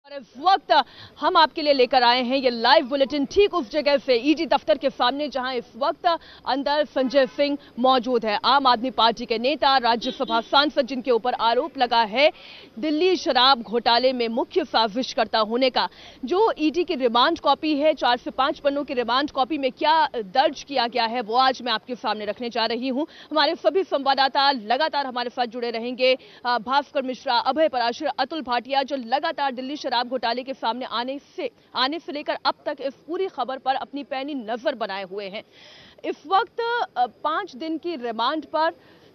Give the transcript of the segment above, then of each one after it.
इस वक्त हम आपके लिए लेकर आए हैं ये लाइव बुलेटिन ठीक उस जगह से ईडी दफ्तर के सामने जहां इस वक्त अंदर संजय सिंह मौजूद है। आम आदमी पार्टी के नेता, राज्यसभा सांसद, जिनके ऊपर आरोप लगा है दिल्ली शराब घोटाले में मुख्य साजिशकर्ता होने का। जो ईडी की रिमांड कॉपी है, 4 से 5 पन्नों की रिमांड कॉपी में क्या दर्ज किया गया है वो आज मैं आपके सामने रखने जा रही हूं। हमारे सभी संवाददाता लगातार हमारे साथ जुड़े रहेंगे। भास्कर मिश्रा, अभय पराशर, अतुल भाटिया, जो लगातार दिल्ली शराब घोटाले के सामने आने से लेकर अब तक इस पूरी खबर पर अपनी पैनी नजर बनाए हुए हैं। इस वक्त 5 दिन की रिमांड पर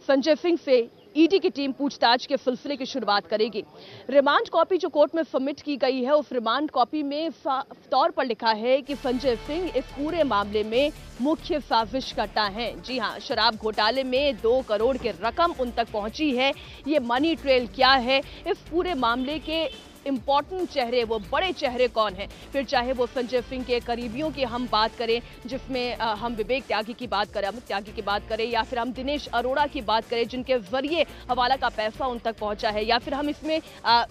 संजय सिंह से ईडी की टीम पूछताछ के सिलसिले की शुरुआत करेगी। रिमांड कॉपी जो कोर्ट में सबमिट की गई है, उस रिमांड कॉपी में साफ तौर पर लिखा है कि संजय सिंह इस पूरे मामले में मुख्य साजिशकर्ता हैं। जी हां, शराब घोटाले में 2 करोड़ की रकम उन तक पहुंची है। ये मनी ट्रेल क्या है, इस पूरे मामले के इंपॉर्टेंट चेहरे, वो बड़े चेहरे कौन हैं। फिर चाहे वो संजय सिंह के करीबियों की हम बात करें, जिसमें हम विवेक त्यागी की बात करें, अमित त्यागी की बात करें, या फिर हम दिनेश अरोड़ा की बात करें जिनके जरिए हवाला का पैसा उन तक पहुंचा है, या फिर हम इसमें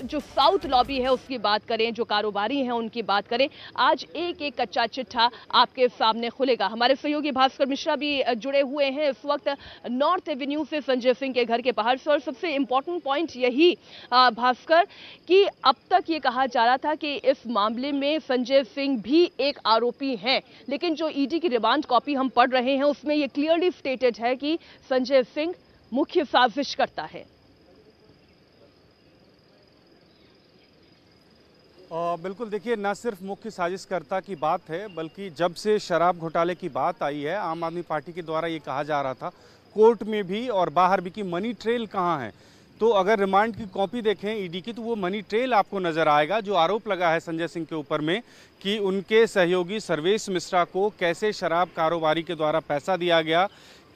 जो साउथ लॉबी है उसकी बात करें, जो कारोबारी हैं उनकी बात करें। आज एक एक कच्चा चिट्ठा आपके सामने खुलेगा। हमारे सहयोगी भास्कर मिश्रा भी जुड़े हुए हैं इस वक्त नॉर्थ एवेन्यू से संजय सिंह के घर के बाहर से। और सबसे इंपॉर्टेंट पॉइंट यही भास्कर कि अब तक ये कहा जा रहा था कि इस मामले में संजय सिंह भी एक आरोपी हैं, लेकिन जो ईडी की रिमांड कॉपी हम पढ़ रहे हैं उसमें ये क्लियरली स्टेटेड है कि संजय सिंह मुख्य साजिशकर्ता है। बिल्कुल, देखिए, न सिर्फ मुख्य साजिशकर्ता की बात है, बल्कि जब से शराब घोटाले की बात आई है, आम आदमी पार्टी के द्वारा ये कहा जा रहा था कोर्ट में भी और बाहर भी कि मनी ट्रेल कहाँ है। तो अगर रिमांड की कॉपी देखें ईडी की, तो वो मनी ट्रेल आपको नजर आएगा। जो आरोप लगा है संजय सिंह के ऊपर में कि उनके सहयोगी सर्वेश मिश्रा को कैसे शराब कारोबारी के द्वारा पैसा दिया गया,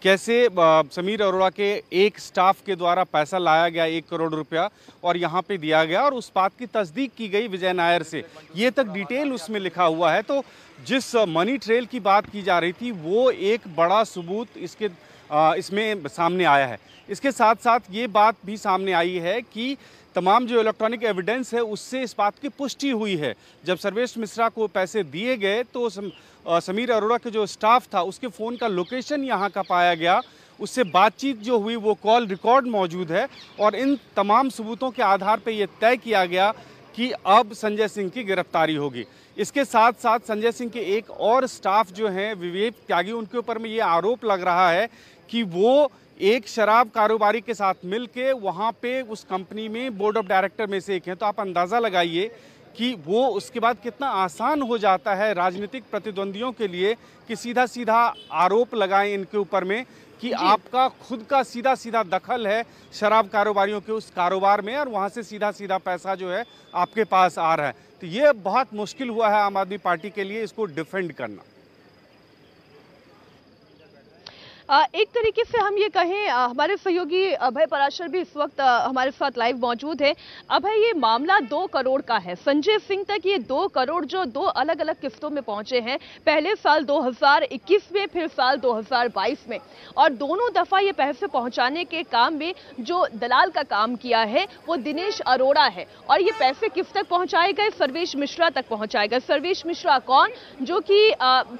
कैसे समीर अरोड़ा के एक स्टाफ के द्वारा पैसा लाया गया 1 करोड़ रुपया और यहाँ पे दिया गया, और उस बात की तस्दीक की गई विजय नायर से। ये तक डिटेल उसमें लिखा हुआ है। तो जिस मनी ट्रेल की बात की जा रही थी वो एक बड़ा सबूत इसमें सामने आया है। इसके साथ साथ ये बात भी सामने आई है कि तमाम जो इलेक्ट्रॉनिक एविडेंस है उससे इस बात की पुष्टि हुई है। जब सर्वेश मिश्रा को पैसे दिए गए तो समीर अरोड़ा के जो स्टाफ था उसके फ़ोन का लोकेशन यहाँ का पाया गया, उससे बातचीत जो हुई वो कॉल रिकॉर्ड मौजूद है। और इन तमाम सबूतों के आधार पर यह तय किया गया कि अब संजय सिंह की गिरफ्तारी होगी। इसके साथ साथ संजय सिंह के एक और स्टाफ जो हैं विवेक त्यागी, उनके ऊपर में ये आरोप लग रहा है कि वो एक शराब कारोबारी के साथ मिलके वहाँ पे उस कंपनी में बोर्ड ऑफ डायरेक्टर में से एक हैं। तो आप अंदाज़ा लगाइए कि वो उसके बाद कितना आसान हो जाता है राजनीतिक प्रतिद्वंदियों के लिए कि सीधा सीधा आरोप लगाएं इनके ऊपर में कि आपका खुद का सीधा सीधा दखल है शराब कारोबारियों के उस कारोबार में, और वहाँ से सीधा सीधा पैसा जो है आपके पास आ रहा है। तो ये बहुत मुश्किल हुआ है आम आदमी पार्टी के लिए इसको डिफेंड करना। एक तरीके से हम ये कहें, हमारे सहयोगी अभय पराशर भी इस वक्त हमारे साथ लाइव मौजूद है। अभय, ये मामला 2 करोड़ का है। संजय सिंह तक ये 2 करोड़ जो 2 अलग अलग किस्तों में पहुंचे हैं, पहले साल 2021 में, फिर साल 2022 में, और दोनों दफा ये पैसे पहुंचाने के काम में जो दलाल का काम किया है वो दिनेश अरोड़ा है। और ये पैसे किस तक पहुंचाए गए? सर्वेश मिश्रा तक पहुंचाए गए। सर्वेश मिश्रा कौन? जो कि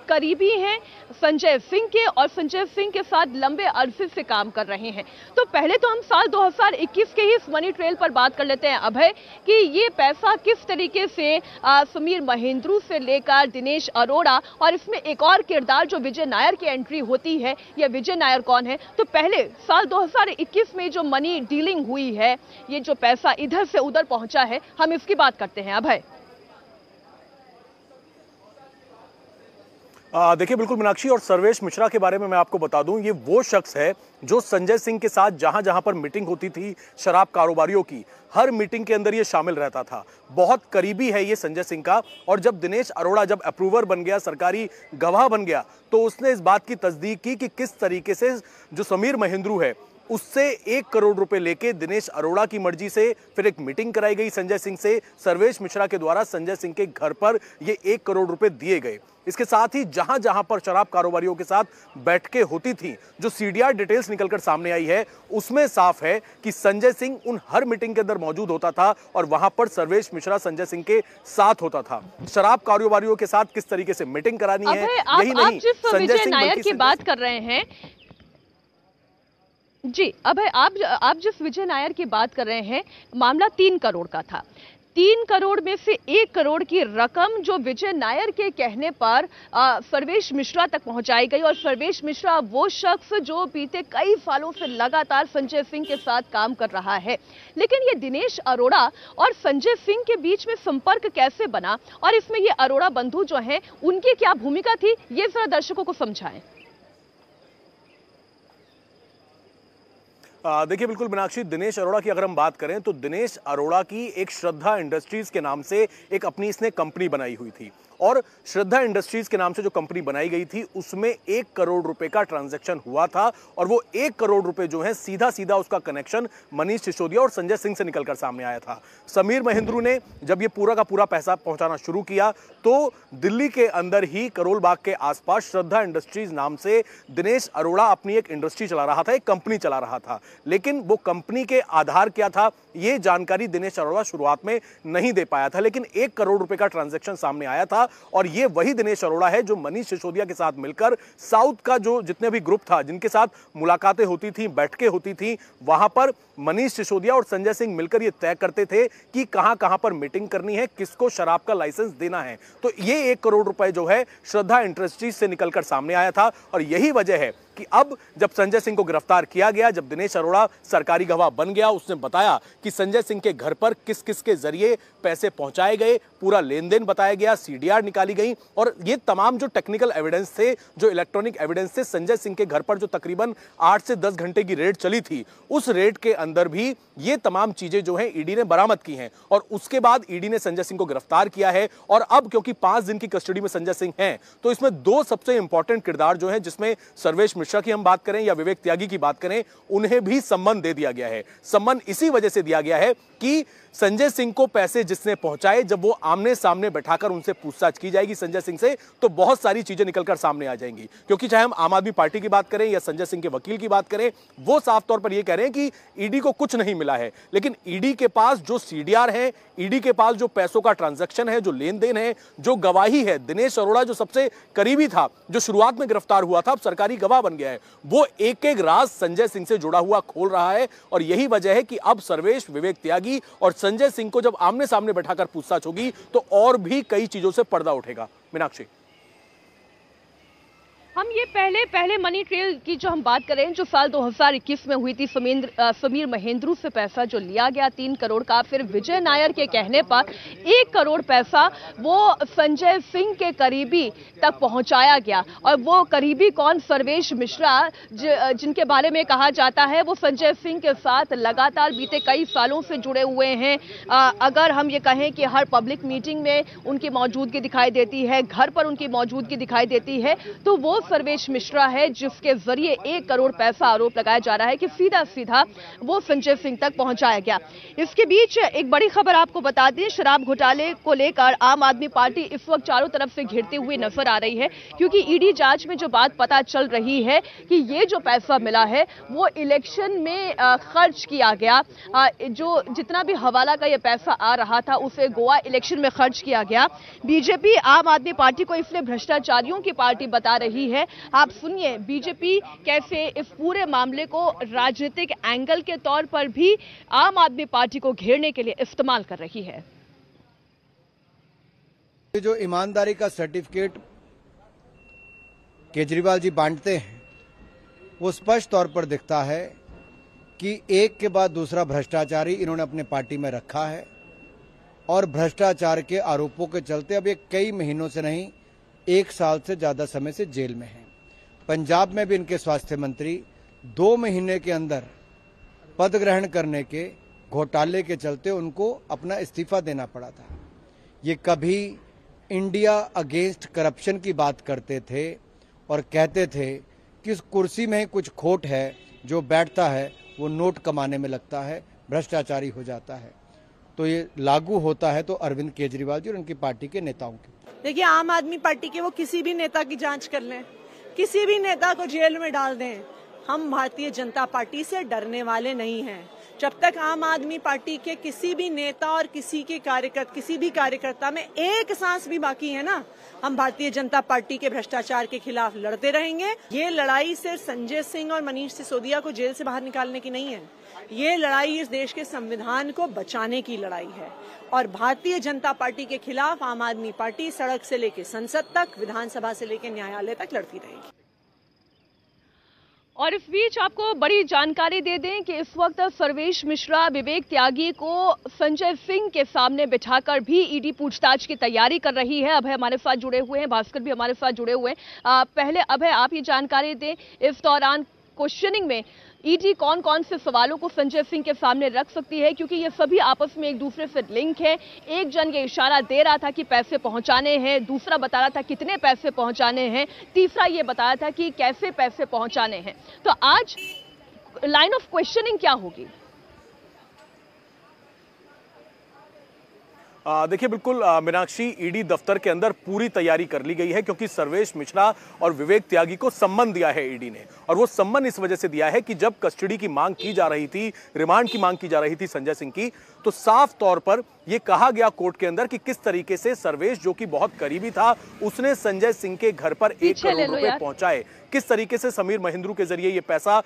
करीबी हैं संजय सिंह के और संजय सिंह के साथ लंबे अरसे से काम कर रहे हैं। तो पहले तो हम साल 2021 के ही इस मनी ट्रेल पर बात कर लेते हैं अभय, कि ये पैसा किस तरीके से समीर महेंद्रू से लेकर दिनेश अरोड़ा, और इसमें एक और किरदार जो विजय नायर की एंट्री होती है, ये विजय नायर कौन है? तो पहले साल 2021 में जो मनी डीलिंग हुई है, ये जो पैसा इधर से उधर पहुंचा है, हम इसकी बात करते हैं अभय। देखिए, बिल्कुल मीनाक्षी, और सर्वेश मिश्रा के बारे में मैं आपको बता दूं, ये वो शख्स है जो संजय सिंह के साथ जहां जहां पर मीटिंग होती थी शराब कारोबारियों की, हर मीटिंग के अंदर ये शामिल रहता था। बहुत करीबी है ये संजय सिंह का। और जब दिनेश अरोड़ा जब अप्रूवर बन गया, सरकारी गवाह बन गया, तो उसने इस बात की तस्दीक की कि किस तरीके से जो समीर महेंद्रू है उससे 1 करोड़ रुपए लेके दिनेश अरोड़ा की मर्जी से फिर एक मीटिंग कराई गई संजय सिंह से। सर्वेश मिश्रा के द्वारा संजय सिंह के घर पर ये 1 करोड़ रुपए दिए गए। इसके साथ ही जहां जहां पर शराब कारोबारियों के साथ बैठकें होती थी, जो सीडीआर डिटेल्स निकलकर सामने आई है, उसमें साफ है कि संजय सिंह उन हर मीटिंग के अंदर मौजूद होता था और वहां पर सर्वेश मिश्रा संजय सिंह के साथ होता था। शराब कारोबारियों के साथ किस तरीके से मीटिंग करानी है, यही नहीं, संजय सिंह नायर की बात कर रहे हैं जी, अभय आप जिस विजय नायर की बात कर रहे हैं, मामला 3 करोड़ का था। 3 करोड़ में से 1 करोड़ की रकम जो विजय नायर के कहने पर सर्वेश मिश्रा तक पहुंचाई गई और सर्वेश मिश्रा वो शख्स जो बीते कई सालों से लगातार संजय सिंह के साथ काम कर रहा है। लेकिन ये दिनेश अरोड़ा और संजय सिंह के बीच में संपर्क कैसे बना और इसमें ये अरोड़ा बंधु जो हैं उनकी क्या भूमिका थी, ये जरा दर्शकों को समझाएं। देखिए बिल्कुल मीनाक्षी, दिनेश अरोड़ा की अगर हम बात करें तो दिनेश अरोड़ा की एक श्रद्धा इंडस्ट्रीज के नाम से एक अपनी इसने कंपनी बनाई हुई थी और श्रद्धा इंडस्ट्रीज के नाम से जो कंपनी बनाई गई थी उसमें 1 करोड़ रुपए का ट्रांजैक्शन हुआ था और वो 1 करोड़ रुपए जो है सीधा सीधा उसका कनेक्शन मनीष सिसोदिया और संजय सिंह से निकलकर सामने आया था। समीर महेंद्रू ने जब ये पूरा का पूरा पैसा पहुंचाना शुरू किया तो दिल्ली के अंदर ही करोल बाग के आसपास श्रद्धा इंडस्ट्रीज नाम से दिनेश अरोड़ा अपनी एक इंडस्ट्री चला रहा था, एक कंपनी चला रहा था। लेकिन वो कंपनी के आधार क्या था, ये जानकारी दिनेश अरोड़ा शुरुआत में नहीं दे पाया था, लेकिन 1 करोड़ रुपए का ट्रांजैक्शन सामने आया था और ये वही दिनेश अरोड़ा है जो मनीष सिसोदिया के साथ मिलकर साउथ का जो जितने भी ग्रुप था, जिनके साथ मुलाकातें होती थी, बैठकें होती थी, वहां पर मनीष सिसोदिया और संजय सिंह मिलकर ये तय करते थे कि कहां कहां पर मीटिंग करनी है, किसको शराब का लाइसेंस देना है। तो ये 1 करोड़ रुपए जो है श्रद्धा इंडस्ट्रीज से निकलकर सामने आया था और यही वजह है कि अब जब संजय सिंह को गिरफ्तार किया गया, जब दिनेश अरोड़ा सरकारी गवाह बन गया, उसने बताया कि संजय सिंह के घर पर किस किस के जरिए पैसे पहुंचाए गए, पूरा लेन देन बताया गया, सीडीआर निकाली गई और ये तमाम जो टेक्निकल एविडेंस थे, जो इलेक्ट्रॉनिक एविडेंस थे, संजय सिंह के घर पर जो तकरीबन 8 से 10 घंटे की रेड चली थी, उस रेड के अंदर भी ये तमाम चीजें जो है ईडी ने बरामद की हैं और उसके बाद ईडी ने संजय सिंह को गिरफ्तार किया है। और अब क्योंकि 5 दिन की कस्टडी में संजय सिंह हैं, तो इसमें 2 सबसे इंपॉर्टेंट किरदार जो है, जिसमें सर्वेश मिश्रा की हम बात करें या विवेक त्यागी की बात करें, उन्हें भी सम्मन दे दिया गया है। सम्मन इसी वजह से दिया गया है कि संजय सिंह को पैसे जिसने पहुंचाए, जब वो आमने सामने बैठाकर उनसे पूछताछ की जाएगी संजय सिंह से, तो बहुत सारी चीजें निकलकर सामने आ जाएंगी। क्योंकि चाहे हम आम आदमी पार्टी की बात करें या संजय सिंह के वकील की बात करें, वो साफ तौर पर यह कह रहे हैं कि ईडी को कुछ नहीं मिला है, लेकिन ईडी के पास जो सीडीआर है, ईडी के पास जो पैसों का ट्रांजैक्शन है, जो लेन देन है, जो गवाही है, दिनेश अरोड़ा जो सबसे करीबी था, जो शुरुआत में गिरफ्तार हुआ था, अब सरकारी गवाह बन गया है, वो एक एक राज संजय सिंह से जुड़ा हुआ खोल रहा है। और यही वजह है कि अब सर्वेश, विवेक त्यागी और संजय सिंह को जब आमने सामने बैठाकर पूछताछ होगी तो और भी कई चीजों से पर्दा उठेगा। मीनाक्षी, हम ये पहले मनी ट्रेल की जो हम बात करें, जो साल 2021 में हुई थी, समीर महेंद्रू से पैसा जो लिया गया 3 करोड़ का, फिर विजय नायर के कहने पर 1 करोड़ पैसा वो संजय सिंह के करीबी तक पहुंचाया गया। और वो करीबी कौन? सर्वेश मिश्रा, जिनके बारे में कहा जाता है वो संजय सिंह के साथ लगातार बीते कई सालों से जुड़े हुए हैं। अगर हम ये कहें कि हर पब्लिक मीटिंग में उनकी मौजूदगी दिखाई देती है, घर पर उनकी मौजूदगी दिखाई देती है, तो वो सर्वेश मिश्रा है जिसके जरिए 1 करोड़ पैसा आरोप लगाया जा रहा है कि सीधा सीधा वो संजय सिंह तक पहुंचाया गया। इसके बीच एक बड़ी खबर आपको बता दें, शराब घोटाले को लेकर आम आदमी पार्टी इस वक्त चारों तरफ से घिरती हुई नजर आ रही है, क्योंकि ईडी जांच में जो बात पता चल रही है कि ये जो पैसा मिला है वो इलेक्शन में खर्च किया गया। जो जितना भी हवाला का ये पैसा आ रहा था उसे गोवा इलेक्शन में खर्च किया गया। बीजेपी आम आदमी पार्टी को इसलिए भ्रष्टाचारियों की पार्टी बता रही है। आप सुनिए बीजेपी कैसे इस पूरे मामले को राजनीतिक एंगल के तौर पर भी आम आदमी पार्टी को घेरने के लिए इस्तेमाल कर रही है। जो ईमानदारी का सर्टिफिकेट केजरीवाल जी बांटते हैं वो स्पष्ट तौर पर दिखता है कि एक के बाद दूसरा भ्रष्टाचारी इन्होंने अपने पार्टी में रखा है और भ्रष्टाचार के आरोपों के चलते अब ये कई महीनों से नहीं 1 साल से ज्यादा समय से जेल में हैं। पंजाब में भी इनके स्वास्थ्य मंत्री 2 महीने के अंदर पद ग्रहण करने के घोटाले के चलते उनको अपना इस्तीफा देना पड़ा था। ये कभी इंडिया अगेंस्ट करप्शन की बात करते थे और कहते थे कि इस कुर्सी में कुछ खोट है, जो बैठता है वो नोट कमाने में लगता है, भ्रष्टाचारी हो जाता है। तो ये लागू होता है तो अरविंद केजरीवाल जी और उनकी पार्टी के नेताओं के। देखिए, आम आदमी पार्टी के वो किसी भी नेता की जांच कर लें, किसी भी नेता को जेल में डाल दें, हम भारतीय जनता पार्टी से डरने वाले नहीं हैं। जब तक आम आदमी पार्टी के किसी भी नेता और किसी भी कार्यकर्ता में एक सांस भी बाकी है ना, हम भारतीय जनता पार्टी के भ्रष्टाचार के खिलाफ लड़ते रहेंगे। ये लड़ाई सिर्फ संजय सिंह और मनीष सिसोदिया को जेल से बाहर निकालने की नहीं है, ये लड़ाई इस देश के संविधान को बचाने की लड़ाई है। और भारतीय जनता पार्टी के खिलाफ आम आदमी पार्टी सड़क से लेकर संसद तक, विधानसभा से लेकर न्यायालय तक लड़ती रहेगी। और इस बीच आपको बड़ी जानकारी दे दें कि इस वक्त सर्वेश मिश्रा, विवेक त्यागी को संजय सिंह के सामने बिठाकर भी ईडी पूछताछ की तैयारी कर रही है। अभय हमारे साथ जुड़े हुए हैं, भास्कर भी हमारे साथ जुड़े हुए हैं। पहले अभय, आप ये जानकारी दें, इस दौरान क्वेश्चनिंग में ईडी कौन कौन से सवालों को संजय सिंह के सामने रख सकती है, क्योंकि ये सभी आपस में एक दूसरे से लिंक है। एक जन ये इशारा दे रहा था कि पैसे पहुंचाने हैं, दूसरा बता रहा था कितने पैसे पहुंचाने हैं, तीसरा ये बताया था कि कैसे पैसे पहुंचाने हैं। तो आज लाइन ऑफ क्वेश्चनिंग क्या होगी? देखिए, बिल्कुल मीनाक्षी, ईडी दफ्तर के अंदर पूरी तैयारी कर ली गई है, क्योंकि सर्वेश मिश्रा और विवेक त्यागी को सम्मन दिया है ईडी ने। और वो सम्मन इस वजह से दिया है कि जब कस्टडी की मांग की जा रही थी, रिमांड की मांग की जा रही थी संजय सिंह की, तो साफ तौर पर यह कहा गया कोर्ट के अंदर कि किस तरीके से सर्वेश, जो कि बहुत करीबी था, उसने संजय सिंह के घर पर 1 करोड़ रुपए पहुंचाए। किस तरीके से समीर महेंद्रू के जरिए ये पैसा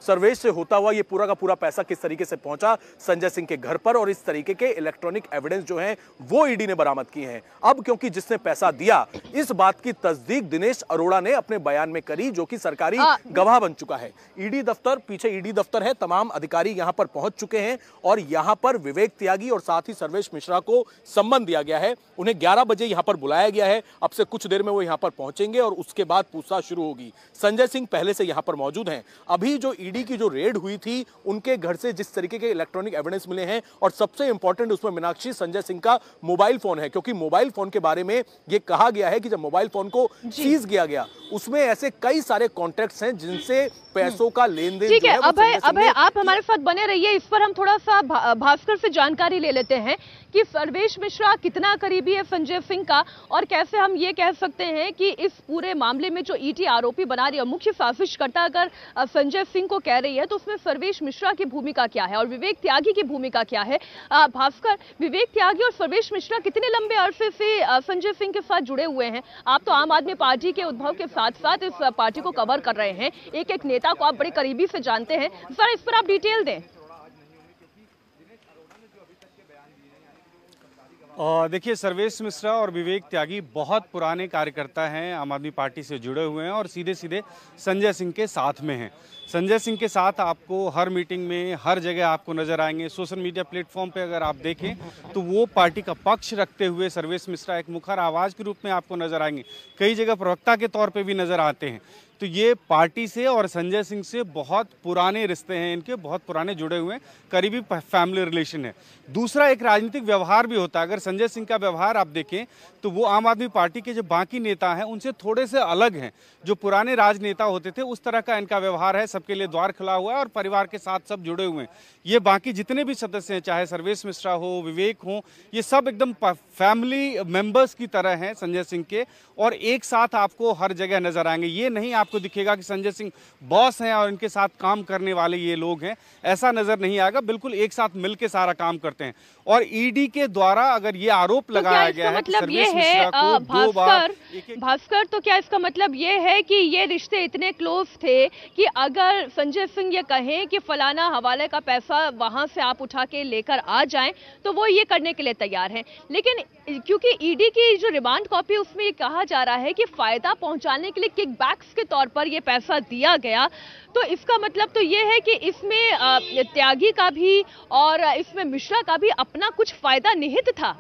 सर्वेश से होता हुआ ये पूरा का पूरा पैसा किस तरीके से पहुंचा संजय सिंह के घर पर, और इस तरीके के इलेक्ट्रॉनिक एविडेंस जो हैं वो ईडी ने बरामद किए हैं। अब क्योंकि जिसने पैसा दिया, इस बात की तस्दीक दिनेश अरोड़ा ने अपने बयान में करी, जो कि सरकारी गवाह बन चुका है। ईडी दफ्तर, पीछे ईडी दफ्तर है, तमाम अधिकारी यहां पर पहुंच चुके हैं और यहां पर विवेक त्यागी और साथ ही सर्वेश मिश्रा को सम्मन दिया गया है। उन्हें 11 बजे यहां पर बुलाया गया है। अब से कुछ देर में वो यहां पर पहुंचेंगे और उसके बाद पूछताछ शुरू होगी। संजय सिंह पहले से यहां पर मौजूद हैं। अभी जो ईडी की जो रेड हुई थी, उनके घर से जिस तरीके के इलेक्ट्रॉनिक एविडेंस मिले हैं, और सबसे इंपॉर्टेंट उसमें मीनाक्षी, संजय सिंह का मोबाइल फोन है, क्योंकि मोबाइल फोन के बारे में यह कहा गया है कि जब मोबाइल फोन को सीज किया गया, उसमें ऐसे कई सारे कॉन्टैक्ट्स हैं जिनसे पैसों का लेन देन। ठीक है अभय, आप हमारे साथ बने रहिए। इस पर हम थोड़ा सा भास्कर से जानकारी ले लेते हैं कि सर्वेश मिश्रा कितना करीबी है संजय सिंह का, और कैसे हम ये कह सकते हैं कि इस पूरे मामले में जो ईडी आरोपी बना रही है, मुख्य साजिशकर्ता अगर संजय सिंह को कह रही है, तो उसमें सर्वेश मिश्रा की भूमिका क्या है और विवेक त्यागी की भूमिका क्या है? भास्कर, विवेक त्यागी और सर्वेश मिश्रा कितने लंबे अरसे से संजय सिंह के साथ जुड़े हुए हैं? आप तो आम आदमी पार्टी के उद्भव के साथ साथ इस पार्टी को कवर कर रहे हैं, एक एक नेता को आप बड़े करीबी से जानते हैं, सर इस पर आप डिटेल दें। देखिए, सर्वेश मिश्रा और विवेक त्यागी बहुत पुराने कार्यकर्ता हैं, आम आदमी पार्टी से जुड़े हुए हैं और सीधे सीधे संजय सिंह के साथ में हैं। संजय सिंह के साथ आपको हर मीटिंग में, हर जगह आपको नजर आएंगे। सोशल मीडिया प्लेटफॉर्म पे अगर आप देखें तो वो पार्टी का पक्ष रखते हुए सर्वेश मिश्रा एक मुखर आवाज के रूप में आपको नजर आएंगे, कई जगह प्रवक्ता के तौर पे भी नजर आते हैं। तो ये पार्टी से और संजय सिंह से बहुत पुराने रिश्ते हैं, इनके बहुत पुराने जुड़े हुए हैं, करीबी फैमिली रिलेशन है। दूसरा, एक राजनीतिक व्यवहार भी होता है। अगर संजय सिंह का व्यवहार आप देखें तो वो आम आदमी पार्टी के जो बाकी नेता हैं उनसे थोड़े से अलग हैं। जो पुराने राजनेता होते थे उस तरह का इनका व्यवहार है, सबके लिए द्वार खुला हुआ है और परिवार के साथ सब जुड़े हुए हैं। ये बाकी जितने भी सदस्य हैं, चाहे सर्वेश मिश्रा हो, विवेक हो, ये सब एकदम फैमिली मेंबर्स की तरह हैं संजय सिंह के, और एक साथ आपको हर जगह नजर आएंगे। ये नहीं आपको दिखेगा कि संजय सिंह बॉस हैं और इनके साथ काम करने वाले ये लोग हैं, ऐसा नजर नहीं आएगा। बिल्कुल एक साथ मिलकर सारा काम करते हैं। और ईडी के द्वारा अगर ये आरोप लगाया गया है कि सर्वेश मिश्रा को 2 बार भास्कर, तो क्या इसका मतलब ये है कि ये रिश्ते इतने क्लोज थे कि अगर संजय सिंह ये कहें कि फलाना हवाले का पैसा वहां से आप उठा के लेकर आ जाएं, तो वो ये करने के लिए तैयार हैं। लेकिन क्योंकि ईडी की जो रिमांड कॉपी, उसमें ये कहा जा रहा है कि फायदा पहुंचाने के लिए किकबैक्स के तौर पर ये पैसा दिया गया, तो इसका मतलब तो ये है कि इसमें त्यागी का भी और इसमें मिश्रा का भी अपना कुछ फायदा निहित था।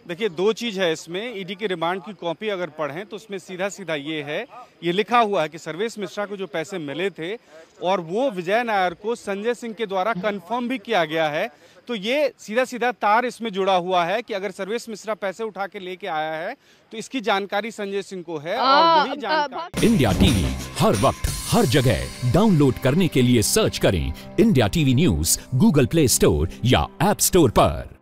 देखिए, दो चीज है इसमें। ईडी के रिमांड की कॉपी अगर पढ़ें तो उसमें सीधा सीधा ये लिखा हुआ है कि सर्वेश मिश्रा को जो पैसे मिले थे और वो विजय नायर को संजय सिंह के द्वारा कंफर्म भी किया गया है। तो ये सीधा सीधा तार इसमें जुड़ा हुआ है कि अगर सर्वेश मिश्रा पैसे उठा के लेके आया है तो इसकी जानकारी संजय सिंह को है और वही जानकारी। इंडिया टीवी हर वक्त हर जगह डाउनलोड करने के लिए सर्च करें India TV news Google play store या ऐप स्टोर पर।